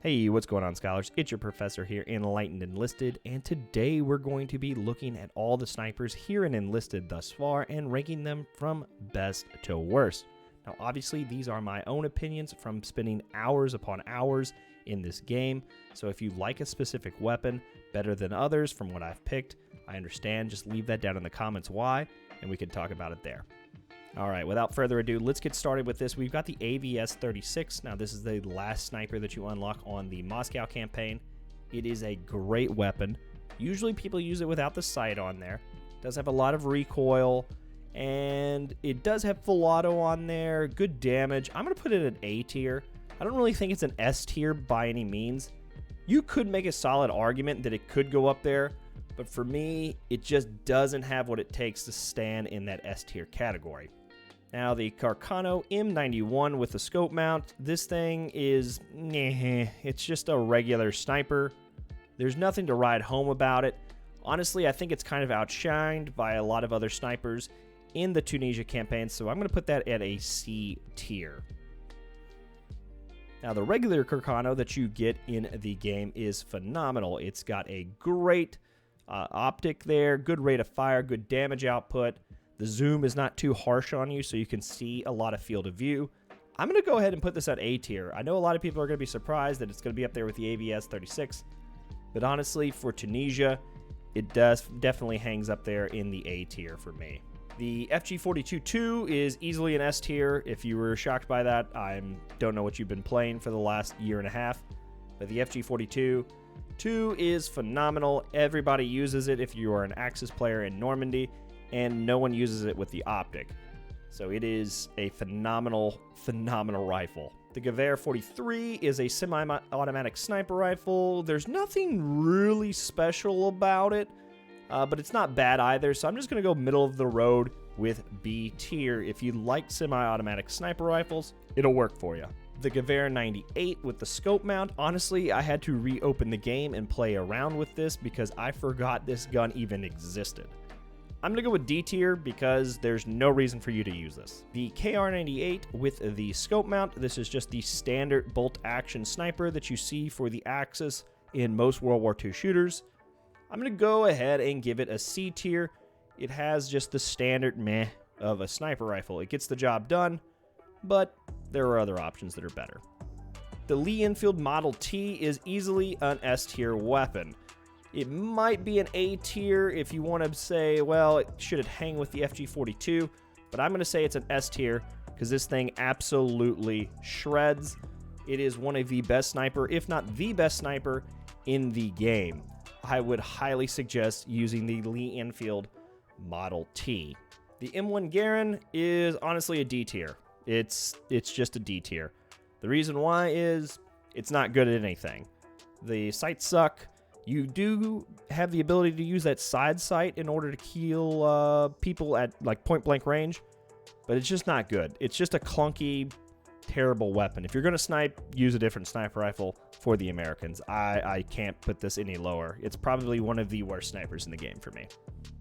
Hey, what's going on, scholars? It's your professor here, Enlightened Enlisted, and today we're going to be looking at all the snipers here in Enlisted thus far and ranking them from best to worst. Now, obviously, these are my own opinions from spending hours upon hours in this game, so if you like a specific weapon better than others from what I've picked, I understand. Just leave that down in the comments why, and we can talk about it there. Alright, without further ado, let's get started with this. We've got the AVS-36. Now, this is the last sniper that you unlock on the Moscow campaign. It is a great weapon. Usually people use it without the sight on there. It does have a lot of recoil, and it does have full auto on there. Good damage. I'm going to put it at A tier. I don't really think it's an S tier by any means. You could make a solid argument that it could go up there, but for me, it just doesn't have what it takes to stand in that S tier category. Now, the Carcano M91 with the scope mount, this thing is, it's just a regular sniper. There's nothing to ride home about it. Honestly, I think it's kind of outshined by a lot of other snipers in the Tunisia campaign, so I'm going to put that at a C tier. Now, the regular Carcano that you get in the game is phenomenal. It's got a great optic there, good rate of fire, good damage output. The zoom is not too harsh on you, so you can see a lot of field of view. I'm going to go ahead and put this at A tier. I know a lot of people are going to be surprised that it's going to be up there with the AVS-36, but honestly, for Tunisia, it definitely hangs up there in the A tier for me. The FG42-2 is easily an S tier. If you were shocked by that, I don't know what you've been playing for the last year and a half, but the FG42-2 is phenomenal. Everybody uses it if you are an Axis player in Normandy, and no one uses it with the optic. So it is a phenomenal rifle. The Gewehr 43 is a semi-automatic sniper rifle. There's nothing really special about it, but it's not bad either, so I'm just going to go middle of the road with B tier. If you like semi-automatic sniper rifles, it'll work for you. The Gewehr 98 with the scope mount, honestly, I had to reopen the game and play around with this because I forgot this gun even existed. I'm going to go with D tier because there's no reason for you to use this. The KR98 with the scope mount, this is just the standard bolt action sniper that you see for the Axis in most World War II shooters. I'm going to go ahead and give it a C tier. It has just the standard meh of a sniper rifle. It gets the job done, but there are other options that are better. The Lee Enfield Model T is easily an S tier weapon. It might be an A tier if you want to say, well, should it hang with the FG42? But I'm going to say it's an S tier because this thing absolutely shreds. It is one of the best sniper, if not the best sniper, in the game. I would highly suggest using the Lee Enfield Model T. The M1 Garen is honestly a D tier. It's just a D tier. The reason why is it's not good at anything. The sights suck. You do have the ability to use that side sight in order to kill people at like point blank range, but it's just not good. It's just a clunky, terrible weapon. If you're going to snipe, use a different sniper rifle for the Americans. I can't put this any lower. It's probably one of the worst snipers in the game for me.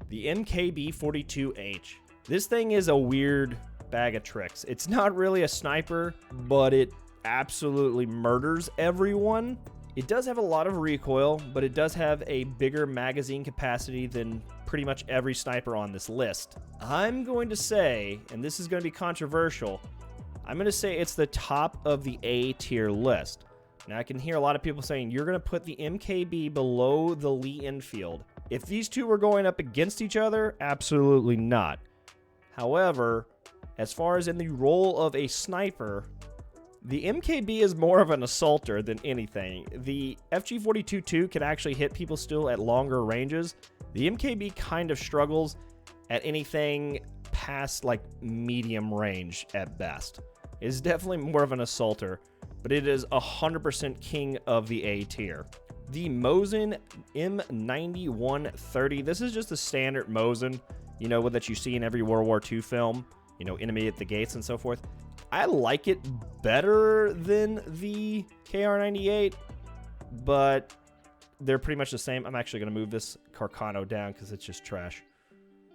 The MKB-42H. This thing is a weird bag of tricks. It's not really a sniper, but it absolutely murders everyone. It does have a lot of recoil, but it does have a bigger magazine capacity than pretty much every sniper on this list. I'm going to say, and this is going to be controversial, I'm going to say it's the top of the A tier list. Now, I can hear a lot of people saying, you're going to put the MKB below the Lee Enfield. If these two were going up against each other, absolutely not. However, as far as in the role of a sniper, the MKB is more of an assaulter than anything. The FG42-2 can actually hit people still at longer ranges. The MKB kind of struggles at anything past like medium range at best. It is definitely more of an assaulter, but it is 100% king of the A tier. The Mosin M9130. This is just a standard Mosin, you know, that you see in every World War II film, you know, enemy at the gates and so forth. I like it better than the KR98, but they're pretty much the same. I'm actually going to move this Carcano down because it's just trash.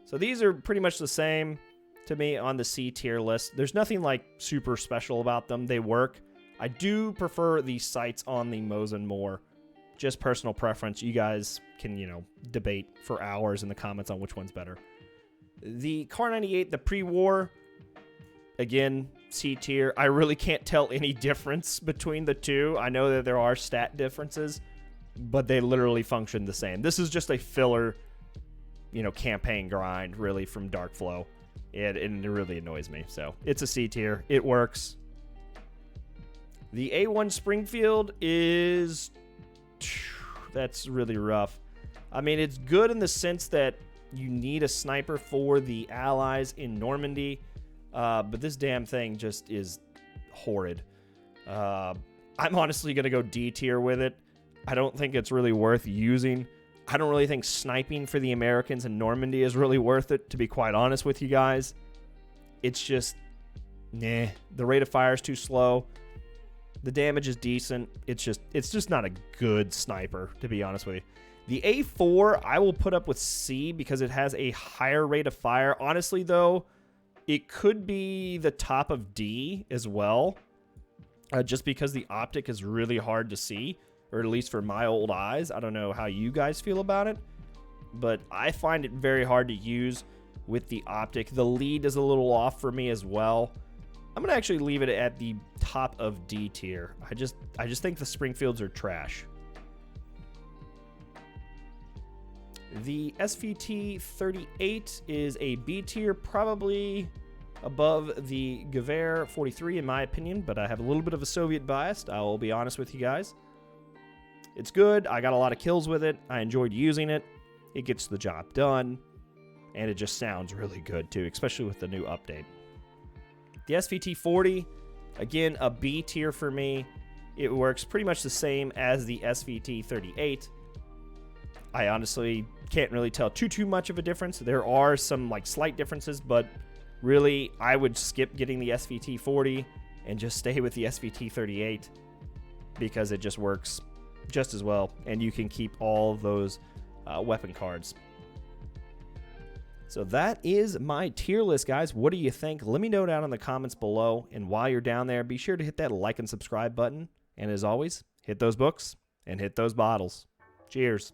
So these are pretty much the same to me on the C tier list. There's nothing like super special about them. They work. I do prefer the sights on the Mosin more. Just personal preference. You guys can, debate for hours in the comments on which one's better. The Car 98, the pre-war, again, C tier. I really can't tell any difference between the two. I know that there are stat differences, but they literally function the same. This is just a filler, campaign grind, really, from Dark Flow. And it really annoys me. So it's a C tier. It works. The A1 Springfield is... That's really rough. I mean, it's good in the sense that you need a sniper for the Allies in Normandy. But this damn thing just is horrid. I'm honestly going to go D tier with it. I don't think it's really worth using. I don't really think sniping for the Americans in Normandy is really worth it, to be quite honest with you guys. It's just, nah. The rate of fire is too slow. The damage is decent. It's just not a good sniper, to be honest with you. The A4, I will put up with C because it has a higher rate of fire. Honestly, though, it could be the top of D as well, just because the optic is really hard to see, or at least for my old eyes. I don't know how you guys feel about it, but I find it very hard to use with the optic. The lead is a little off for me as well. I'm going to actually leave it at the top of D tier. I just think the Springfields are trash. The SVT 38 is a B tier, probably above the Gewehr 43 in my opinion, but I have a little bit of a Soviet bias. I will be honest with you guys. It's good. I got a lot of kills with it. I enjoyed using it. It gets the job done, and it just sounds really good too, especially with the new update. The SVT 40, again, a B tier for me. It works pretty much the same as the SVT 38. I honestly can't really tell too much of a difference. There are some slight differences, but really I would skip getting the SVT 40 and just stay with the SVT 38 because it just works just as well, and you can keep all those weapon cards. So that is my tier list, guys. What do you think? Let me know down in the comments below, and while you're down there, be sure to hit that like and subscribe button, and as always, hit those books and hit those bottles. Cheers.